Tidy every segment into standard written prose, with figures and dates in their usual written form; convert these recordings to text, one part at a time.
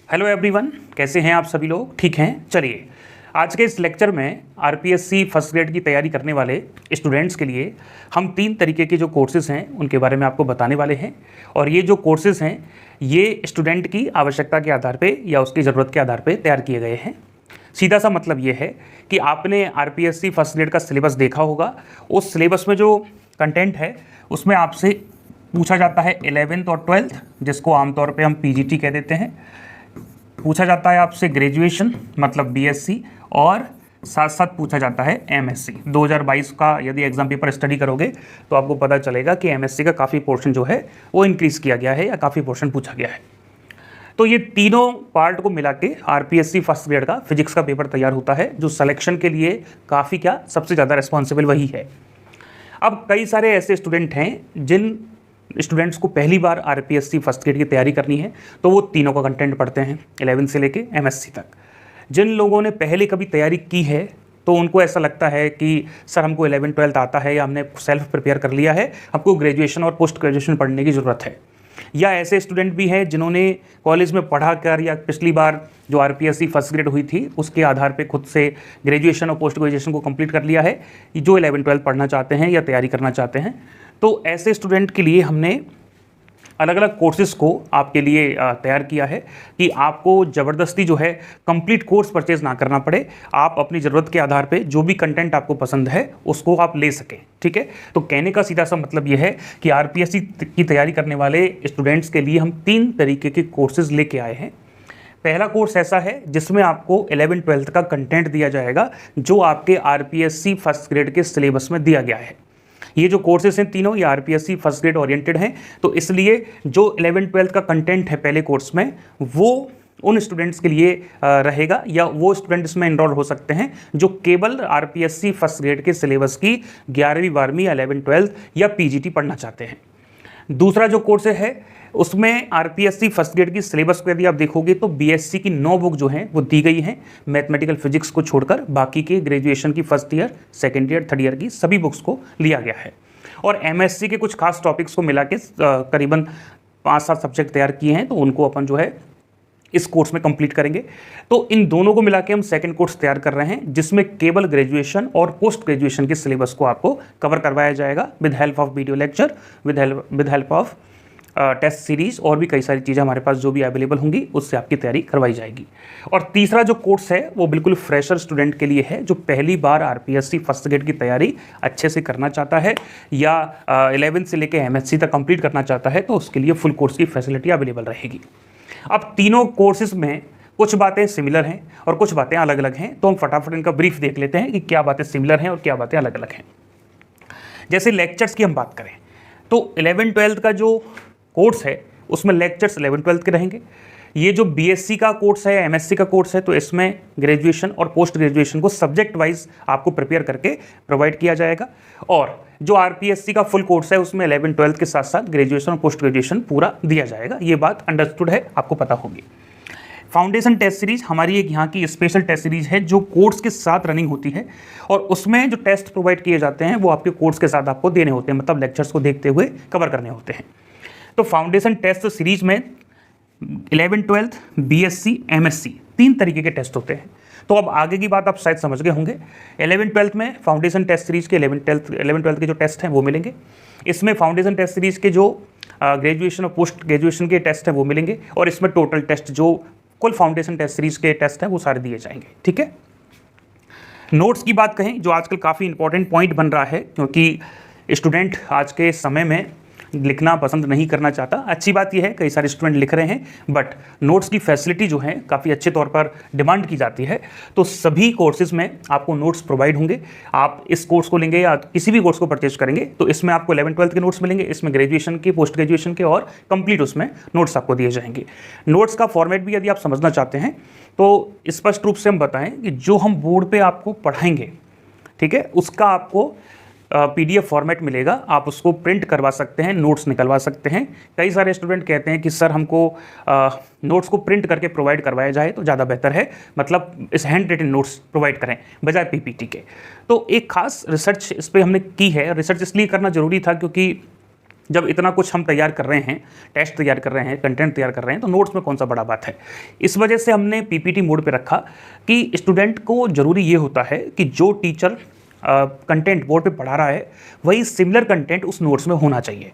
Hello everyone, कैसे हैं आप सभी लोग? ठीक हैं। चलिए, आज के इस लेक्चर में आरपीएससी फर्स्ट ग्रेड की तैयारी करने वाले स्टूडेंट्स के लिए हम 3 तरीके के जो कोर्सेज़ हैं उनके बारे में आपको बताने वाले हैं। और ये जो कोर्सेज़ हैं ये स्टूडेंट की आवश्यकता के आधार पे या उसकी ज़रूरत के आधार पे तैयार किए गए हैं। सीधा सा मतलब ये है कि आपने आरपीएससी फर्स्ट ग्रेड का सिलेबस देखा होगा। उस सिलेबस में जो कंटेंट है उसमें आपसे पूछा जाता है 11th और 12th, जिसको आमतौर पे हम पीजीटी कह देते हैं। पूछा जाता है आपसे ग्रेजुएशन मतलब बीएससी, और साथ साथ पूछा जाता है एमएससी। 2022 का यदि एग्जाम पेपर स्टडी करोगे तो आपको पता चलेगा कि एमएससी का काफ़ी पोर्शन जो है वो इंक्रीज़ किया गया है या काफ़ी पोर्शन पूछा गया है। तो ये तीनों पार्ट को मिला के आरपीएससी फर्स्ट ग्रेड का फिजिक्स का पेपर तैयार होता है, जो सिलेक्शन के लिए काफ़ी सबसे ज़्यादा रिस्पॉन्सिबल वही है। अब कई सारे ऐसे स्टूडेंट हैं जिन स्टूडेंट्स को पहली बार आरपीएससी फर्स्ट ग्रेड की तैयारी करनी है, तो वो तीनों का कंटेंट पढ़ते हैं 11 से लेके एमएससी तक। जिन लोगों ने पहले कभी तैयारी की है तो उनको ऐसा लगता है कि सर हमको 11-12 आता है या हमने सेल्फ प्रिपेयर कर लिया है, हमको ग्रेजुएशन और पोस्ट ग्रेजुएशन पढ़ने की ज़रूरत है। या ऐसे स्टूडेंट भी हैं जिन्होंने कॉलेज में पढ़ा कर या पिछली बार जो आरपीएससी फर्स्ट ग्रेड हुई थी उसके आधार पे खुद से ग्रेजुएशन और पोस्ट ग्रेजुएशन को कंप्लीट कर लिया है, जो 11-12 पढ़ना चाहते हैं या तैयारी करना चाहते हैं। तो ऐसे स्टूडेंट के लिए हमने अलग अलग कोर्सेज़ को आपके लिए तैयार किया है कि आपको ज़बरदस्ती जो है कंप्लीट कोर्स परचेज़ ना करना पड़े। आप अपनी ज़रूरत के आधार पे जो भी कंटेंट आपको पसंद है उसको आप ले सकें। ठीक है, तो कहने का सीधा सा मतलब ये है कि आरपीएससी की तैयारी करने वाले स्टूडेंट्स के लिए हम 3 तरीके के कोर्सेज़ लेके आए हैं। पहला कोर्स ऐसा है जिसमें आपको 11-12 का कंटेंट दिया जाएगा जो आपके आरपीएससी फर्स्ट ग्रेड के सिलेबस में दिया गया है। ये जो कोर्सेज हैं तीनों ये आरपीएससी फर्स्ट ग्रेड ओरिएंटेड हैं, तो इसलिए जो 11-12 का कंटेंट है पहले कोर्स में वो उन स्टूडेंट्स के लिए रहेगा, या वो स्टूडेंट इसमें इनरोल हो सकते हैं जो केवल आरपीएससी फर्स्ट ग्रेड के सिलेबस की 11वीं 12वीं 11-12 या पीजीटी पढ़ना चाहते हैं। दूसरा जो कोर्स है उसमें आरपीएससी फर्स्ट ग्रेड की सिलेबस को यदि आप देखोगे तो बीएससी की 9 बुक जो हैं वो दी गई हैं, मैथमेटिकल फिजिक्स को छोड़कर बाकी के ग्रेजुएशन की first year, second year, third year की सभी बुक्स को लिया गया है। और एमएससी के कुछ खास टॉपिक्स को मिला के करीबन 5-7 सब्जेक्ट तैयार किए हैं, तो उनको अपन जो है इस कोर्स में कंप्लीट करेंगे। तो इन दोनों को मिला के हम सेकंड कोर्स तैयार कर रहे हैं जिसमें केवल ग्रेजुएशन और पोस्ट ग्रेजुएशन के सिलेबस को आपको कवर करवाया जाएगा with help of video lecture, with help of test series, और भी कई सारी चीज़ें हमारे पास जो भी अवेलेबल होंगी उससे आपकी तैयारी करवाई जाएगी। और तीसरा जो कोर्स है वो बिल्कुल फ्रेशर स्टूडेंट के लिए है जो पहली बार आरपीएससी फर्स्ट ग्रेड की तैयारी अच्छे से करना चाहता है या 11 से लेकर एमएससी तक कंप्लीट करना चाहता है, तो उसके लिए फुल कोर्स की फैसिलिटी अवेलेबल रहेगी। अब तीनों कोर्सेज में कुछ बातें सिमिलर हैं और कुछ बातें अलग अलग हैं, तो हम फटाफट इनका ब्रीफ देख लेते हैं कि क्या बातें सिमिलर हैं और क्या बातें अलग अलग हैं। जैसे लेक्चर्स की हम बात करें तो 11-12 का जो कोर्स है उसमें लेक्चर्स 11-12 के रहेंगे। ये जो बीएससी का कोर्स है या एमएससी का कोर्स है तो इसमें ग्रेजुएशन और पोस्ट ग्रेजुएशन को सब्जेक्ट वाइज आपको प्रिपेयर करके प्रोवाइड किया जाएगा। और जो आरपीएससी का फुल कोर्स है उसमें 11-12 के साथ साथ ग्रेजुएशन और पोस्ट ग्रेजुएशन पूरा दिया जाएगा। ये बात अंडरस्टूड है, आपको पता होगी। फाउंडेशन टेस्ट सीरीज हमारी एक यहाँ की स्पेशल टेस्ट सीरीज है जो कोर्स के साथ रनिंग होती है, और उसमें जो टेस्ट प्रोवाइड किए जाते हैं वो आपके कोर्स के साथ आपको देने होते हैं, मतलब लेक्चर्स को देखते हुए कवर करने होते हैं। तो फाउंडेशन टेस्ट सीरीज में 11-12 बीएससी एमएससी 3 तरीके के टेस्ट होते हैं। तो अब आगे की बात आप शायद समझ गए होंगे। 11-12 में फाउंडेशन टेस्ट सीरीज के 11-12 के जो टेस्ट हैं वो मिलेंगे। इसमें फाउंडेशन टेस्ट सीरीज के जो ग्रेजुएशन और पोस्ट ग्रेजुएशन के टेस्ट हैं वो मिलेंगे, और इसमें टोटल टेस्ट जो कुल फाउंडेशन टेस्ट सीरीज के टेस्ट हैं वो सारे दिए जाएंगे। ठीक है, नोट्स की बात कहें जो आजकल काफ़ी इंपॉर्टेंट पॉइंट बन रहा है, क्योंकि स्टूडेंट आज के समय में लिखना पसंद नहीं करना चाहता। अच्छी बात यह है कई सारे स्टूडेंट लिख रहे हैं, बट नोट्स की फैसिलिटी जो है काफ़ी अच्छे तौर पर डिमांड की जाती है। तो सभी कोर्सेज में आपको नोट्स प्रोवाइड होंगे। आप इस कोर्स को लेंगे या किसी भी कोर्स को परचेज करेंगे तो इसमें आपको 11-12 के नोट्स मिलेंगे, इसमें ग्रेजुएशन के, पोस्ट ग्रेजुएशन के और कंप्लीट उसमें नोट्स आपको दिए जाएंगे। नोट्स का फॉर्मेट भी यदि आप समझना चाहते हैं तो स्पष्ट रूप से हम बताएं कि जो हम बोर्ड पे आपको पढ़ाएंगे, ठीक है, उसका आपको पीडीएफ फॉर्मेट मिलेगा। आप उसको प्रिंट करवा सकते हैं, नोट्स निकलवा सकते हैं। कई सारे स्टूडेंट कहते हैं कि सर हमको नोट्स को प्रिंट करके प्रोवाइड करवाया जाए तो ज़्यादा बेहतर है, मतलब इस हैंड रिटन नोट्स प्रोवाइड करें बजाय पीपीटी के। तो एक खास रिसर्च इस पर हमने की है। रिसर्च इसलिए करना ज़रूरी था क्योंकि जब इतना कुछ हम तैयार कर रहे हैं, टेस्ट तैयार कर रहे हैं, कंटेंट तैयार कर रहे हैं, तो नोट्स में कौन सा बड़ा बात है। इस वजह से हमने पीपीटी मोड पे रखा कि स्टूडेंट को ज़रूरी ये होता है कि जो टीचर कंटेंट बोर्ड पे पढ़ा रहा है वही सिमिलर कंटेंट उस नोट्स में होना चाहिए।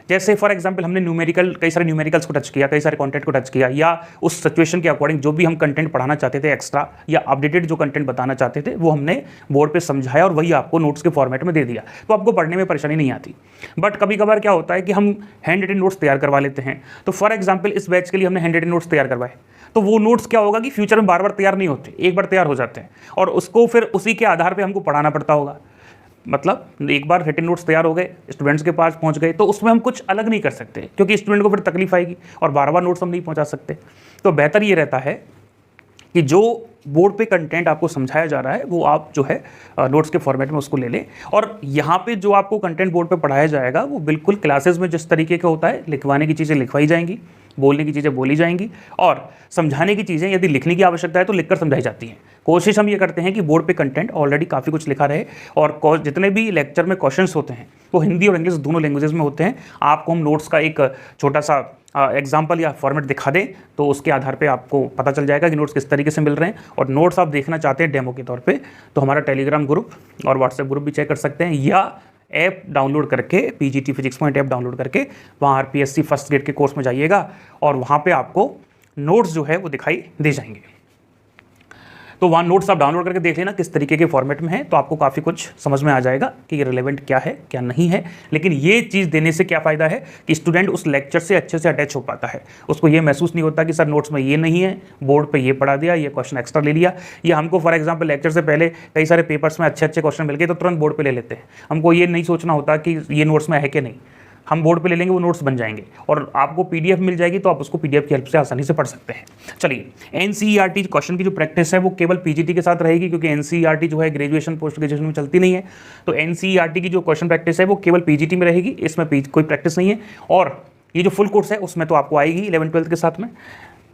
जैसे फॉर एग्जांपल हमने कई सारे न्यूमेरिकल्स को टच किया, कई सारे कंटेंट को टच किया, या उस सिचुएशन के अकॉर्डिंग जो भी हम कंटेंट पढ़ाना चाहते थे एक्स्ट्रा या अपडेटेड जो कंटेंट बताना चाहते थे वो हमने बोर्ड पे समझाया और वही आपको नोट्स के फॉर्मेट में दे दिया, तो आपको पढ़ने में परेशानी नहीं आती। बट कभी कभार क्या होता है कि हम हैंड रिटन नोट्स तैयार करवा लेते हैं। तो फॉर एग्जाम्पल इस बैच के लिए हमने हैंड रिटन नोट्स तैयार करवाए, तो वो नोट्स क्या होगा कि फ्यूचर में बार बार तैयार नहीं होते, एक बार तैयार हो जाते हैं और उसको फिर उसी के आधार पर हमको पढ़ाना पड़ता होगा। मतलब एक बार रिटन नोट्स तैयार हो गए, स्टूडेंट्स के पास पहुंच गए, तो उसमें हम कुछ अलग नहीं कर सकते क्योंकि स्टूडेंट को फिर तकलीफ आएगी और बार बार नोट्स हम नहीं पहुंचा सकते। तो बेहतर ये रहता है कि जो बोर्ड पे कंटेंट आपको समझाया जा रहा है वो आप जो है नोट्स के फॉर्मेट में उसको ले लें। और यहाँ पे जो आपको कंटेंट बोर्ड पे पढ़ाया जाएगा वो बिल्कुल क्लासेस में जिस तरीके का होता है, लिखवाने की चीज़ें लिखवाई जाएंगी, बोलने की चीज़ें बोली जाएंगी और समझाने की चीज़ें यदि लिखने की आवश्यकता है तो लिखकर समझाई जाती हैं। कोशिश हम ये करते हैं कि बोर्ड पे कंटेंट ऑलरेडी काफ़ी कुछ लिखा रहे और जितने भी लेक्चर में क्वेश्चंस होते हैं वो हिंदी और इंग्लिश दोनों लैंग्वेजेस में होते हैं। आपको हम नोट्स का एक छोटा सा एग्जाम्पल या फॉर्मेट दिखा दें तो उसके आधार पे आपको पता चल जाएगा कि नोट्स किस तरीके से मिल रहे हैं। और नोट्स आप देखना चाहते हैं डेमो के तौर पे तो हमारा टेलीग्राम ग्रुप और व्हाट्सएप ग्रुप भी चेक कर सकते हैं, या ऐप डाउनलोड करके PGT physics point app download करके वहाँ आरपीएससी फर्स्ट ग्रेड के कोर्स में जाइएगा और वहाँ पे आपको नोट्स जो है वो दिखाई दे जाएंगे। तो वहाँ नोट्स आप डाउनलोड करके देख लेना किस तरीके के फॉर्मेट में है, तो आपको काफ़ी कुछ समझ में आ जाएगा कि ये रिलेवेंट क्या है क्या नहीं है। लेकिन ये चीज़ देने से क्या फ़ायदा है कि स्टूडेंट उस लेक्चर से अच्छे से अटैच हो पाता है, उसको ये महसूस नहीं होता कि सर नोट्स में ये नहीं है, बोर्ड पे ये पढ़ा दिया, ये क्वेश्चन एक्स्ट्रा ले लिया। या हमको फॉर एग्जाम्पल लेक्चर से पहले कई सारे पेपर्स में अच्छे अच्छे क्वेश्चन मिल गए तो तुरंत बोर्ड पर ले लेते हैं, हमको ये नहीं सोचना होता कि ये नोट्स में है कि नहीं, हम बोर्ड पे ले लेंगे, वो नोट्स बन जाएंगे और आपको पीडीएफ मिल जाएगी तो आप उसको पीडीएफ की हेल्प से आसानी से पढ़ सकते हैं। चलिए, एनसीईआरटी क्वेश्चन की जो प्रैक्टिस है वो केवल पीजीटी के साथ रहेगी क्योंकि एनसीईआरटी जो है ग्रेजुएशन पोस्ट ग्रेजुएशन में चलती नहीं है। तो एनसीईआरटी की जो क्वेश्चन प्रैक्टिस है वो केवल पीजीटी में रहेगी, इसमें कोई प्रैक्टिस नहीं है। और ये जो फुल कोर्स है उसमें तो आपको आएगी 11th-12th के साथ में।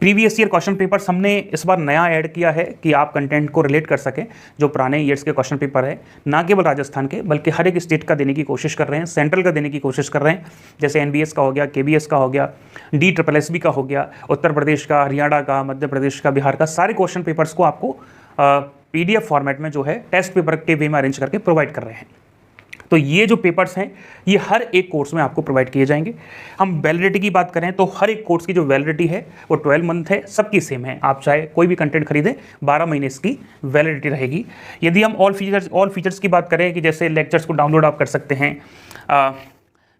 प्रीवियस ईयर क्वेश्चन पेपर्स हमने इस बार नया ऐड किया है कि आप कंटेंट को रिलेट कर सकें। जो पुराने ईयर्स के क्वेश्चन पेपर है ना केवल राजस्थान के बल्कि हर एक स्टेट का देने की कोशिश कर रहे हैं, सेंट्रल का देने की कोशिश कर रहे हैं। जैसे एनबीएस का हो गया, केबीएस का हो गया, DSSB का हो गया, उत्तर प्रदेश का, हरियाणा का, मध्य प्रदेश का, बिहार का, सारे क्वेश्चन पेपर्स को आपको पीडीएफ फॉर्मेट में जो है टेस्ट पेपर के वे में अरेंज करके प्रोवाइड कर रहे हैं। तो ये जो पेपर्स हैं ये हर एक कोर्स में आपको प्रोवाइड किए जाएंगे। हम वैलिडिटी की बात करें तो हर एक कोर्स की जो वैलिडिटी है वो 12 मंथ है, सबकी सेम है। आप चाहे कोई भी कंटेंट खरीदें 12 महीने इसकी वैलिडिटी रहेगी। यदि हम ऑल फीचर्स की बात करें कि जैसे लेक्चर्स को डाउनलोड आप कर सकते हैं,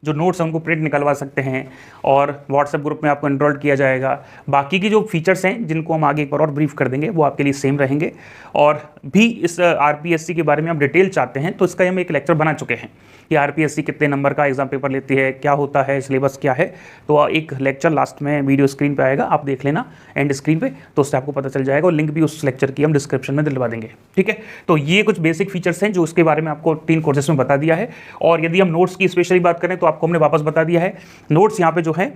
जो नोट्स हैं उनको प्रिंट निकलवा सकते हैं और व्हाट्सएप ग्रुप में आपको एनरोल्ड किया जाएगा। बाकी की जो फीचर्स हैं जिनको हम आगे एक बार और ब्रीफ कर देंगे वो आपके लिए सेम रहेंगे। और भी इस आरपीएससी के बारे में आप डिटेल चाहते हैं तो इसका हम एक लेक्चर बना चुके हैं कि आरपीएससी कितने नंबर का एग्जाम पेपर लेती है, क्या होता है, सिलेबस क्या है। तो एक लेक्चर लास्ट में वीडियो स्क्रीन पे आएगा, आप देख लेना एंड स्क्रीन पे, तो उससे आपको पता चल जाएगा और लिंक भी उस लेक्चर की हम डिस्क्रिप्शन में दिलवा देंगे। ठीक है, तो ये कुछ बेसिक फीचर्स हैं जो उसके बारे में आपको 3 कोर्सेस में बता दिया है। और यदि हम नोट्स की स्पेशली बात करें तो आपको हमने वापस बता दिया है, नोट्स यहाँ पे जो है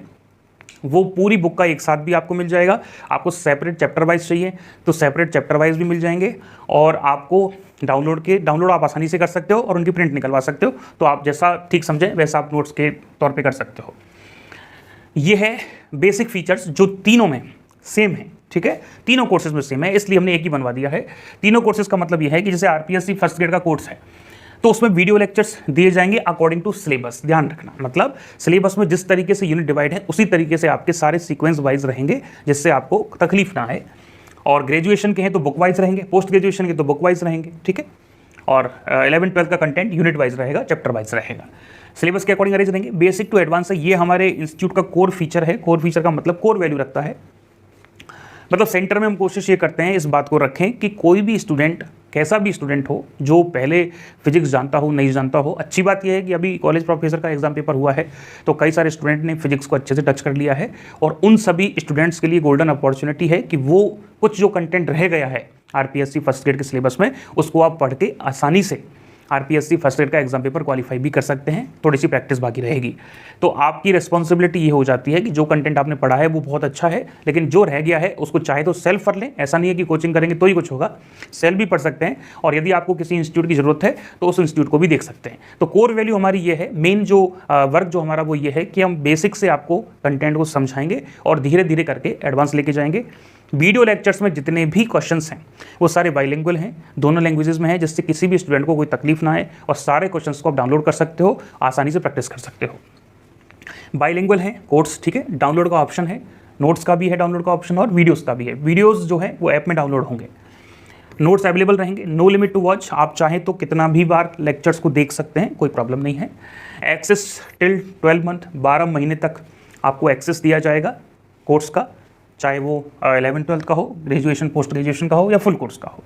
वो पूरी बुक का एक साथ भी आपको मिल जाएगा। आपको सेपरेट चैप्टर वाइज चाहिए तो सेपरेट चैप्टर वाइज भी मिल जाएंगे और आपको डाउनलोड आप आसानी से कर सकते हो और उनकी प्रिंट निकलवा सकते हो। तो आप जैसा ठीक समझें वैसा आप नोट्स के तौर पे कर सकते हो। ये है बेसिक फीचर्स जो तीनों में सेम है। ठीक है, तीनों कोर्सेज में सेम है, इसलिए हमने एक ही बनवा दिया है। तीनों कोर्सेज का मतलब यह है कि जैसे आरपीएससी फर्स्ट ग्रेड का कोर्स है तो उसमें वीडियो लेक्चर्स दिए जाएंगे अकॉर्डिंग टू सिलेबस। ध्यान रखना, मतलब सिलेबस में जिस तरीके से यूनिट डिवाइड है उसी तरीके से आपके सारे सीक्वेंस वाइज रहेंगे जिससे आपको तकलीफ ना आए। और ग्रेजुएशन के हैं तो बुक वाइज रहेंगे, पोस्ट ग्रेजुएशन के तो बुक वाइज रहेंगे। ठीक है, और 11th-12th का कंटेंट यूनिट वाइज रहेगा, चैप्टर वाइज रहेगा, सिलेबस के अकॉर्डिंग अरेंज रहेंगे। बेसिक टू एडवांस है, ये हमारे इंस्टीट्यूट का कोर फीचर है। कोर फीचर का मतलब कोर वैल्यू रखता है, मतलब सेंटर में हम कोशिश ये करते हैं इस बात को रखें कि कोई भी स्टूडेंट, कैसा भी स्टूडेंट हो, जो पहले फिजिक्स जानता हो नहीं जानता हो। अच्छी बात यह है कि अभी कॉलेज प्रोफेसर का एग्जाम पेपर हुआ है तो कई सारे स्टूडेंट ने फिजिक्स को अच्छे से टच कर लिया है और उन सभी स्टूडेंट्स के लिए गोल्डन अपॉर्चुनिटी है कि वो कुछ जो कंटेंट रह गया है आरपीएससी फर्स्ट ग्रेड के सिलेबस में उसको आप पढ़ के आसानी से आरपीएससी फर्स्ट ग्रेड का एग्जाम पेपर क्वालिफाई भी कर सकते हैं, थोड़ी सी प्रैक्टिस बाकी रहेगी। तो आपकी रिस्पॉन्सिबिलिटी ये हो जाती है कि जो कंटेंट आपने पढ़ा है वो बहुत अच्छा है, लेकिन जो रह गया है उसको चाहे तो सेल्फ पढ़ लें, ऐसा नहीं है कि कोचिंग करेंगे तो ही कुछ होगा, सेल्फ भी पढ़ सकते हैं, और यदि आपको किसी इंस्टीट्यूट की जरूरत है तो उस इंस्टीट्यूट को भी देख सकते हैं। तो कोर वैल्यू हमारी ये है, मेन जो वर्क जो हमारा वो ये है कि हम बेसिक से आपको कंटेंट को समझाएंगे और धीरे धीरे करके एडवांस लेके जाएंगे। वीडियो लेक्चर्स में जितने भी क्वेश्चंस हैं वो सारे बाइलिंगुअल हैं, दोनों लैंग्वेजेस में हैं, जिससे किसी भी स्टूडेंट को कोई तकलीफ ना आए और सारे क्वेश्चंस को आप डाउनलोड कर सकते हो, आसानी से प्रैक्टिस कर सकते हो। बाइलिंगुअल है कोर्स, ठीक है, डाउनलोड का ऑप्शन है, नोट्स का भी है डाउनलोड का ऑप्शन और वीडियोज़ का भी है। वीडियोज़ जो है वो ऐप में डाउनलोड होंगे, नोट्स अवेलेबल रहेंगे, नो लिमिट टू वॉच, आप चाहें तो कितना भी बार लेक्चर्स को देख सकते हैं, कोई प्रॉब्लम नहीं है। एक्सेस टिल 12 मंथ, 12 महीने तक आपको एक्सेस दिया जाएगा कोर्स का, चाहे वो 11-12 का हो, ग्रेजुएशन पोस्ट ग्रेजुएशन का हो या फुल कोर्स का हो।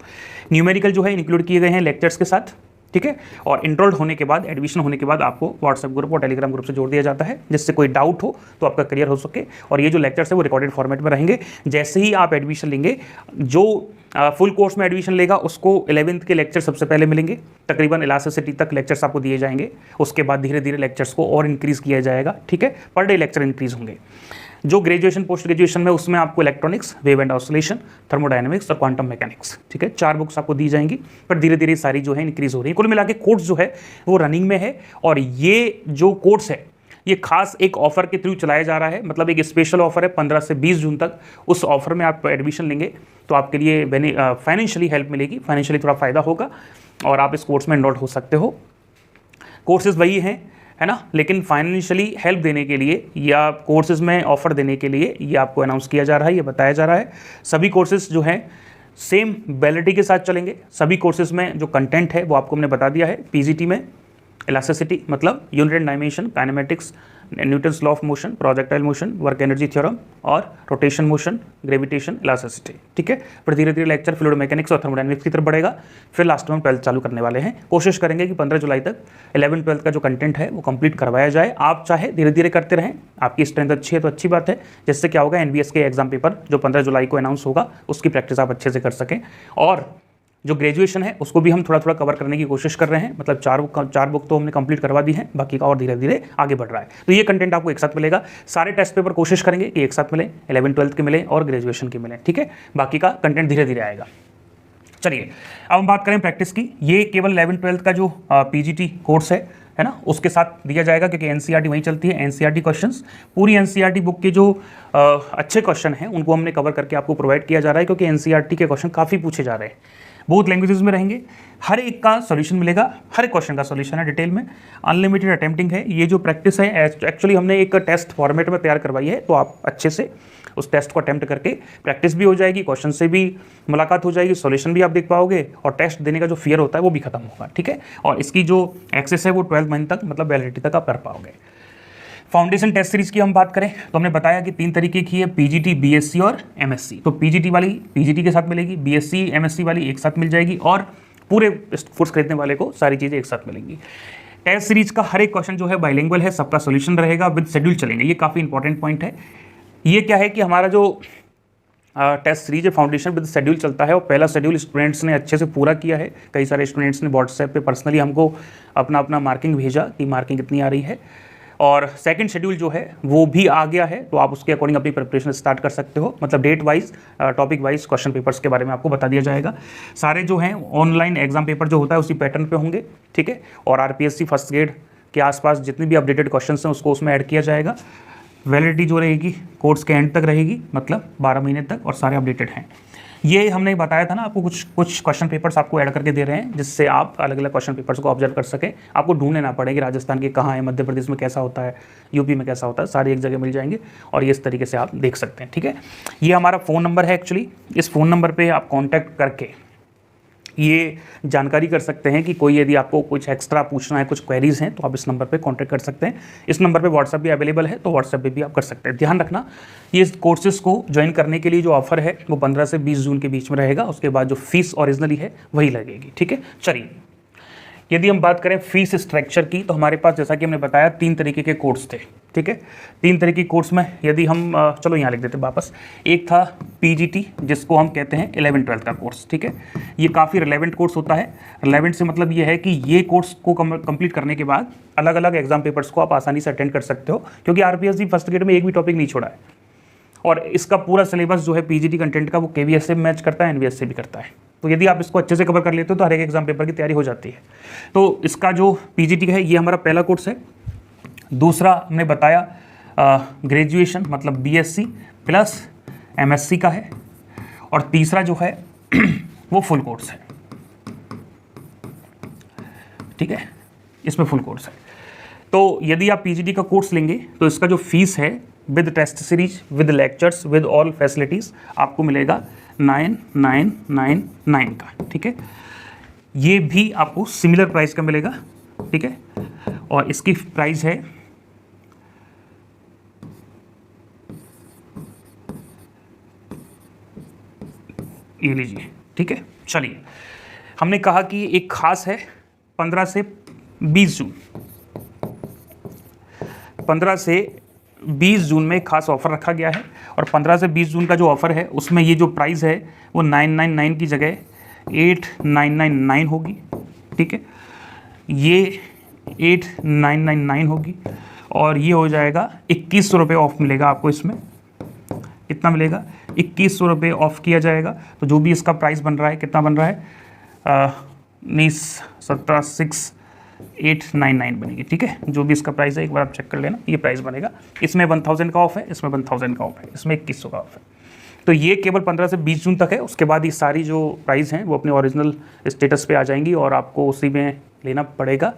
न्यूमेरिकल जो है इंक्लूड किए गए हैं लेक्चर्स के साथ, ठीक है, और इनरोल्ड होने के बाद, एडमिशन होने के बाद आपको व्हाट्सएप ग्रुप और टेलीग्राम ग्रुप से जोड़ दिया जाता है, जिससे कोई डाउट हो तो आपका क्लियर हो सके। और ये जो लेक्चर्स है वो रिकॉर्डेड फॉर्मेट में रहेंगे। जैसे ही आप एडमिशन लेंगे, जो फुल कोर्स में एडमिशन लेगा उसको 11th के लेक्चर सबसे पहले मिलेंगे, तकरीबन इलास्टिसिटी तक लेक्चर्स आपको दिए जाएंगे, उसके बाद धीरे धीरे लेक्चर्स को और इंक्रीज़ किया जाएगा, ठीक है, पर डे लेक्चर इंक्रीज़ होंगे। जो ग्रेजुएशन पोस्ट ग्रेजुएशन में, उसमें आपको electronics, wave and oscillation, thermodynamics और क्वांटम मैकेनिक्स, ठीक है, 4 बुक्स आपको दी जाएंगी, पर धीरे धीरे सारी जो है इंक्रीज़ हो रही है। कुल मिला के कोर्स जो है वो रनिंग में है, और ये जो कोर्स है ये खास एक ऑफर के थ्रू चलाया जा रहा है, मतलब एक स्पेशल ऑफर है 15 से 20 जून तक। उस ऑफर में आप एडमिशन लेंगे तो आपके लिए फाइनेंशियली हेल्प मिलेगी, फाइनेंशियली थोड़ा फ़ायदा होगा और आप इस कोर्स में एनरोल हो सकते हो। कोर्सेज वही हैं, है ना, लेकिन फाइनेंशियली हेल्प देने के लिए या कोर्सेज में ऑफर देने के लिए ये आपको अनाउंस किया जा रहा है, ये बताया जा रहा है। सभी कोर्सेज जो हैं सेम वैलिडिटी के साथ चलेंगे। सभी कोर्सेज में जो कंटेंट है वो आपको हमने बता दिया है। पीजीटी में इलास्टिसिटी मतलब unit and dimension, kinematics, Newton's law of motion, projectile motion, work energy theorem और रोटेशन मोशन, ग्रेविटेशन, इलास्टिसिटी, ठीक है। फिर धीरे धीरे लेक्चर फ्लूइड मैकेनिक्स और थर्मोडायनेमिक्स की तरफ बढ़ेगा। फिर लास्ट में हम 12th चालू करने वाले हैं। कोशिश करेंगे कि 15 जुलाई तक 11-12 का जो कंटेंट है वो कंप्लीट करवाया जाए। आप चाहे धीरे धीरे करते रहें, आपकी स्ट्रेंथ अच्छी है तो अच्छी बात है, जिससे क्या होगा एनबीएस के एग्जाम पेपर जो 15 जुलाई को अनाउंस होगा उसकी प्रैक्टिस आप अच्छे से कर सकें। और जो ग्रेजुएशन है उसको भी हम थोड़ा थोड़ा कवर करने की कोशिश कर रहे हैं, मतलब 4 बुक तो हमने कंप्लीट करवा दी है, बाकी का और धीरे धीरे आगे बढ़ रहा है। तो ये कंटेंट आपको एक साथ मिलेगा। सारे टेस्ट पेपर कोशिश करेंगे कि एक साथ मिले, 11-12 के मिले और ग्रेजुएशन के मिले, ठीक है। बाकी का कंटेंट धीरे धीरे आएगा। चलिए अब हम बात करें प्रैक्टिस की। ये केवल 11-12 का जो पीजीटी कोर्स है ना, उसके साथ दिया जाएगा, क्योंकि एनसीईआरटी वहीं चलती है। एनसीईआरटी क्वेश्चंस, पूरी एनसीईआरटी बुक के जो अच्छे क्वेश्चन हैं उनको हमने कवर करके आपको प्रोवाइड किया जा रहा है, क्योंकि एनसीईआरटी के क्वेश्चन काफ़ी पूछे जा रहे हैं, बहुत लैंग्वेजेस में रहेंगे, हर एक का सॉल्यूशन मिलेगा, हर एक क्वेश्चन का सॉल्यूशन है डिटेल में। अनलिमिटेड अटेम्प्टिंग है। ये जो प्रैक्टिस है एक्चुअली हमने एक टेस्ट फॉर्मेट में तैयार करवाई है, तो आप अच्छे से उस टेस्ट को अटेम्प्ट करके प्रैक्टिस भी हो जाएगी, क्वेश्चन से भी मुलाकात हो जाएगी, सॉल्यूशन भी आप देख पाओगे और टेस्ट देने का जो फियर होता है वो भी खत्म होगा, ठीक है। और इसकी जो एक्सेस है वो 12 मंथ तक, मतलब वैलिडिटी तक आप कर पाओगे। फाउंडेशन टेस्ट सीरीज की हम बात करें तो हमने बताया कि 3 तरीके की है, पीजीटी, बीएससी और एमएससी। तो पीजीटी वाली पीजीटी के साथ मिलेगी, बीएससी एमएससी वाली एक साथ मिल जाएगी, और पूरे कोर्स खरीदने वाले को सारी चीज़ें एक साथ मिलेंगी। टेस्ट सीरीज का हर एक क्वेश्चन जो है बाइलिंगुअल है, सबका सोल्यूशन रहेगा, विद शेड्यूल चलेंगे। ये काफ़ी इंपॉर्टेंट पॉइंट है। ये क्या है कि हमारा जो टेस्ट सीरीज है फाउंडेशन विद शेड्यूल चलता है, और पहला शेड्यूल स्टूडेंट्स ने अच्छे से पूरा किया है। कई सारे स्टूडेंट्स ने व्हाट्सएप पे पर्सनली हमको अपना मार्किंग भेजा कि मार्किंग कितनी आ रही है, और सेकंड शेड्यूल जो है वो भी आ गया है, तो आप उसके अकॉर्डिंग अपनी प्रिपरेशन स्टार्ट कर सकते हो। मतलब date wise, topic wise question papers के बारे में आपको बता दिया जाएगा। सारे जो हैं ऑनलाइन एग्जाम पेपर जो होता है उसी पैटर्न पे होंगे, ठीक है। और आरपीएससी फर्स्ट ग्रेड के आसपास जितने भी अपडेटेड क्वेश्चन हैं उसको उसमें ऐड किया जाएगा। वैलिडिटी जो रहेगी कोर्स के एंड तक रहेगी, मतलब 12 महीने तक, और सारे अपडेटेड हैं। ये हमने बताया था ना आपको, कुछ क्वेश्चन पेपर्स आपको ऐड करके दे रहे हैं, जिससे आप अलग अलग क्वेश्चन पेपर्स को ऑब्जर्व कर सकें। आपको ढूंढने ना पड़े कि राजस्थान के कहाँ है, मध्य प्रदेश में कैसा होता है, यूपी में कैसा होता है, सारे एक जगह मिल जाएंगे, और ये इस तरीके से आप देख सकते हैं, ठीक है। ये हमारा फ़ोन नंबर है एक्चुअली, इस फ़ोन नंबर पर आप कॉन्टैक्ट करके ये जानकारी कर सकते हैं कि कोई यदि आपको कुछ एक्स्ट्रा पूछना है, कुछ क्वेरीज हैं, तो आप इस नंबर पे कांटेक्ट कर सकते हैं। इस नंबर पे व्हाट्सएप भी अवेलेबल है, तो व्हाट्सएप पे भी आप कर सकते हैं। ध्यान रखना, ये कोर्सेज को ज्वाइन करने के लिए जो ऑफर है वो 15 से 20 जून के बीच में रहेगा। उसके बाद जो फीस ओरिजिनली है वही लगेगी, ठीक है। चलिए, यदि हम बात करें फीस स्ट्रक्चर की, तो हमारे पास जैसा कि हमने बताया 3 तरीके के कोर्स थे, ठीक है। 3 तरह की कोर्स में यदि हम चलो यहाँ लिख देते वापस। एक था पीजीटी जिसको हम कहते हैं 11-12 का कोर्स, ठीक है। ये काफ़ी रिलेवेंट कोर्स होता है। रिलेवेंट से मतलब ये है कि ये कोर्स को कंप्लीट करने के बाद अलग अलग एग्जाम पेपर्स को आप आसानी से अटेंड कर सकते हो, क्योंकि आरपीएससी फर्स्ट ग्रेड में एक भी टॉपिक नहीं छोड़ा है। और इसका पूरा सिलेबस जो है पीजीटी कंटेंट का वो केवीएस से मैच करता है, एनवीएस से भी करता है। तो यदि आप इसको अच्छे से कवर कर लेते हो तो हर एक एग्जाम पेपर की तैयारी हो जाती है। तो इसका जो पीजीटी है ये हमारा पहला कोर्स है। दूसरा हमने बताया ग्रेजुएशन मतलब बीएससी प्लस एमएससी का है। और तीसरा जो है वो फुल कोर्स है, ठीक है, इसमें फुल कोर्स है। तो यदि आप पीजीटी का कोर्स लेंगे तो इसका जो फीस है with test series, with lectures, with all facilities आपको मिलेगा 9999 का, ठीक है। ये भी आपको सिमिलर प्राइस का मिलेगा, ठीक है। और इसकी प्राइस है ये लीजिए, ठीक है। चलिए, हमने कहा कि एक खास है 15 से 20 जून, 15 से 20 जून में खास ऑफ़र रखा गया है। और 15 से 20 जून का जो ऑफ़र है उसमें ये जो प्राइस है वो 999 की जगह 8999 होगी, ठीक है। ये 8999 होगी और ये हो जाएगा 2100 रुपये ऑफ मिलेगा आपको। इसमें कितना मिलेगा? 2100 रुपये ऑफ किया जाएगा। तो जो भी इसका प्राइस बन रहा है, कितना बन रहा है? 19,17,6,899 बनेगी, ठीक है। जो भी इसका प्राइस है एक बार आप चेक कर लेना, ये प्राइस बनेगा। इसमें 1000 का ऑफ है, इसमें 1000 का ऑफ है, इसमें 2100 का ऑफ है। तो ये केवल 15 से 20 जून तक है। उसके बाद ये सारी जो प्राइस हैं वो अपने ओरिजिनल स्टेटस पे आ जाएंगी और आपको उसी में लेना पड़ेगा।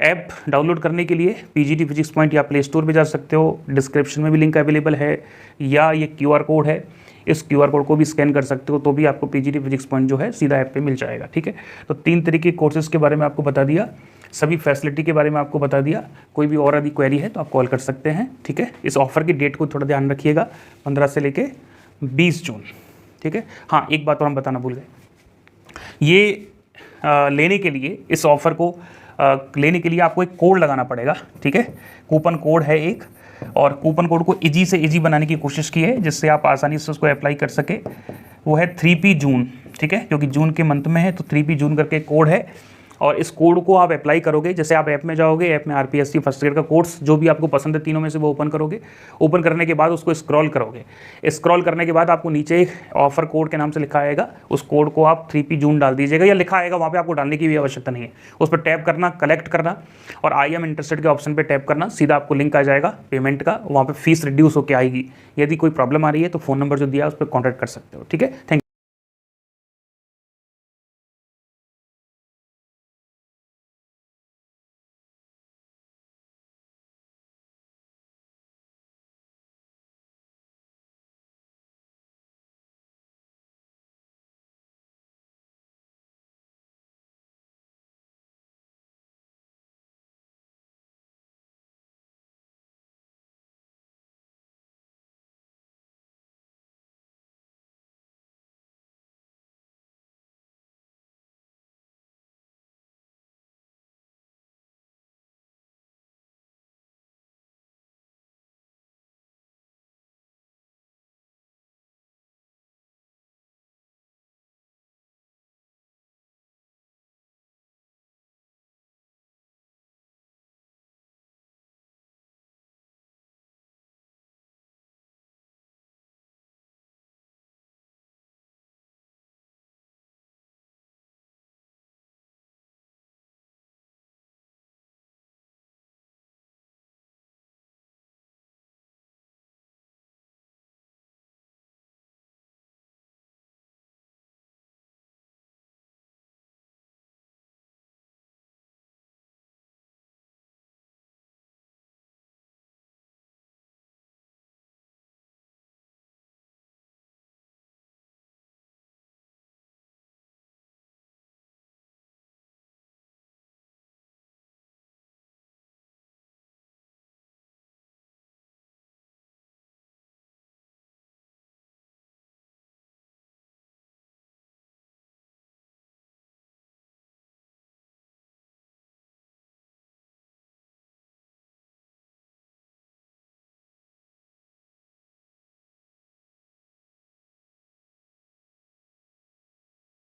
ऐप डाउनलोड करने के लिए पीजीटी फिजिक्स पॉइंट या प्ले स्टोर पे जा सकते हो, डिस्क्रिप्शन में भी लिंक अवेलेबल है, या ये क्यूआर कोड है, इस क्यूआर कोड को भी स्कैन कर सकते हो, तो भी आपको पीजीटी फिजिक्स पॉइंट जो है सीधा ऐप पे मिल जाएगा, ठीक है। तो 3 तरीके के कोर्सेज़ के बारे में आपको बता दिया, सभी फैसिलिटी के बारे में आपको बता दिया। कोई भी और यदि क्वेरी है तो आप कॉल कर सकते हैं, ठीक है। इस ऑफ़र की डेट को थोड़ा ध्यान रखिएगा, 15 से लेके 20 जून, ठीक है। हाँ, एक बात और हम बताना भूल गए, ये लेने के लिए, इस ऑफ़र को लेने के लिए आपको एक कोड लगाना पड़ेगा, ठीक है। कूपन कोड है एक, और कूपन कोड को इजी से इजी बनाने की कोशिश की है जिससे आप आसानी से उसको अप्लाई कर सके। वो है 3P जून, ठीक है, क्योंकि जून के मंथ में है तो 3P जून करके कोड है। और इस कोड को आप अप्लाई करोगे, जैसे आप ऐप में जाओगे, ऐप में आरपीएससी फर्स्ट ईयर का कोर्स जो भी आपको पसंद है तीनों में से वो ओपन करोगे। ओपन करने के बाद उसको स्क्रॉल करोगे, स्क्रॉल करने के बाद आपको नीचे एक ऑफर कोड के नाम से लिखा आएगा, उस कोड को आप 3P जून डाल दीजिएगा, या लिखा आएगा वहाँ पे, आपको डालने की भी आवश्यकता नहीं है। उस पर टैप करना, कलेक्ट करना और आई एम इंटरेस्टेड के ऑप्शन पर टैप करना, सीधा आपको लिंक आ जाएगा पेमेंट का, वहाँ पर फीस रिड्यूस होकर आएगी। यदि कोई प्रॉब्लम आ रही है तो फ़ोन नंबर जो दिया है उस पर कॉन्टैक्ट कर सकते हो, ठीक है। Thank you.